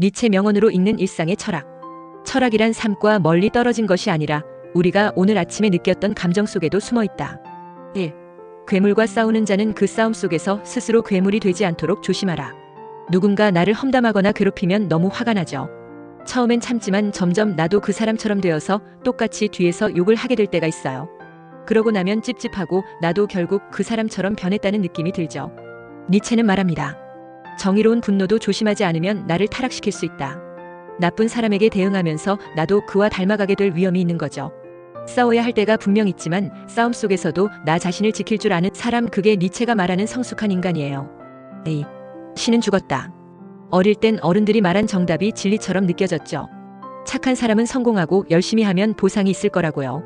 니체 명언으로 읽는 일상의 철학. 철학이란 삶과 멀리 떨어진 것이 아니라 우리가 오늘 아침에 느꼈던 감정 속에도 숨어 있다. 1. 괴물과 싸우는 자는 그 싸움 속에서 스스로 괴물이 되지 않도록 조심하라. 누군가 나를 험담하거나 괴롭히면 너무 화가 나죠. 처음엔 참지만 점점 나도 그 사람처럼 되어서 똑같이 뒤에서 욕을 하게 될 때가 있어요. 그러고 나면 찝찝하고 나도 결국 그 사람처럼 변했다는 느낌이 들죠. 니체는 말합니다. 정의로운 분노도 조심하지 않으면 나를 타락시킬 수 있다. 나쁜 사람에게 대응하면서 나도 그와 닮아가게 될 위험이 있는 거죠. 싸워야 할 때가 분명 있지만 싸움 속에서도 나 자신을 지킬 줄 아는 사람, 그게 니체가 말하는 성숙한 인간이에요. A. 신은 죽었다. 어릴 땐 어른들이 말한 정답이 진리처럼 느껴졌죠. 착한 사람은 성공하고 열심히 하면 보상이 있을 거라고요.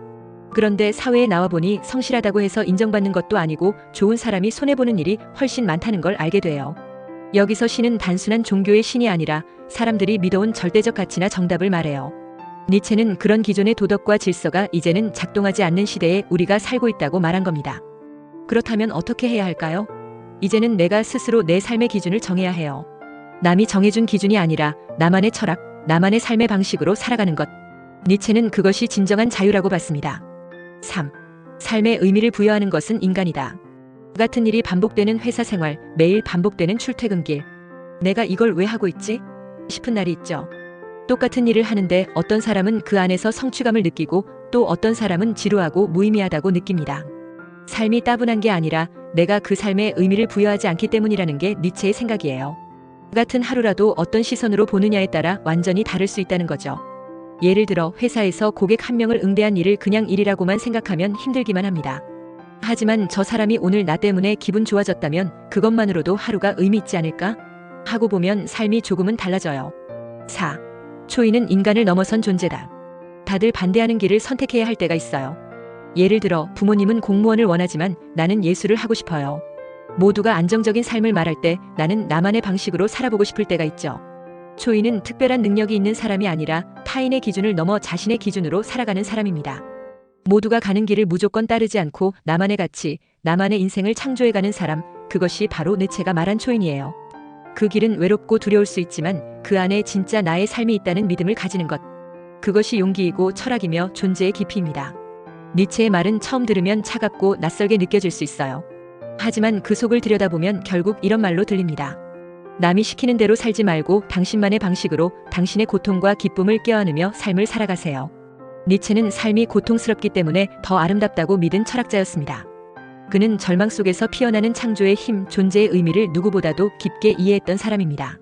그런데 사회에 나와보니 성실하다고 해서 인정받는 것도 아니고 좋은 사람이 손해보는 일이 훨씬 많다는 걸 알게 돼요. 여기서 신은 단순한 종교의 신이 아니라 사람들이 믿어온 절대적 가치나 정답을 말해요. 니체는 그런 기존의 도덕과 질서가 이제는 작동하지 않는 시대에 우리가 살고 있다고 말한 겁니다. 그렇다면 어떻게 해야 할까요? 이제는 내가 스스로 내 삶의 기준을 정해야 해요. 남이 정해준 기준이 아니라 나만의 철학, 나만의 삶의 방식으로 살아가는 것. 니체는 그것이 진정한 자유라고 봤습니다. 3. 삶의 의미를 부여하는 것은 인간이다. 같은 일이 반복되는 회사 생활, 매일 반복되는 출퇴근길. 내가 이걸 왜 하고 있지? 싶은 날이 있죠. 똑같은 일을 하는데 어떤 사람은 그 안에서 성취감을 느끼고 또 어떤 사람은 지루하고 무의미하다고 느낍니다. 삶이 따분한 게 아니라 내가 그 삶에 의미를 부여하지 않기 때문이라는 게 니체의 생각이에요. 같은 하루라도 어떤 시선으로 보느냐에 따라 완전히 다를 수 있다는 거죠. 예를 들어 회사에서 고객 한 명을 응대한 일을 그냥 일이라고만 생각하면 힘들기만 합니다. 하지만 저 사람이 오늘 나 때문에 기분 좋아졌다면 그것만으로도 하루가 의미 있지 않을까? 하고 보면 삶이 조금은 달라져요. 4. 초이는 인간을 넘어선 존재다. 다들 반대하는 길을 선택해야 할 때가 있어요. 예를 들어 부모님은 공무원을 원하지만 나는 예술을 하고 싶어요. 모두가 안정적인 삶을 말할 때 나는 나만의 방식으로 살아보고 싶을 때가 있죠. 초이는 특별한 능력이 있는 사람이 아니라 타인의 기준을 넘어 자신의 기준으로 살아가는 사람입니다. 모두가 가는 길을 무조건 따르지 않고 나만의 가치, 나만의 인생을 창조해가는 사람, 그것이 바로 니체가 말한 초인이에요. 그 길은 외롭고 두려울 수 있지만 그 안에 진짜 나의 삶이 있다는 믿음을 가지는 것. 그것이 용기이고 철학이며 존재의 깊이입니다. 니체의 말은 처음 들으면 차갑고 낯설게 느껴질 수 있어요. 하지만 그 속을 들여다보면 결국 이런 말로 들립니다. 남이 시키는 대로 살지 말고 당신만의 방식으로 당신의 고통과 기쁨을 껴안으며 삶을 살아가세요. 니체는 삶이 고통스럽기 때문에 더 아름답다고 믿은 철학자였습니다. 그는 절망 속에서 피어나는 창조의 힘, 존재의 의미를 누구보다도 깊게 이해했던 사람입니다.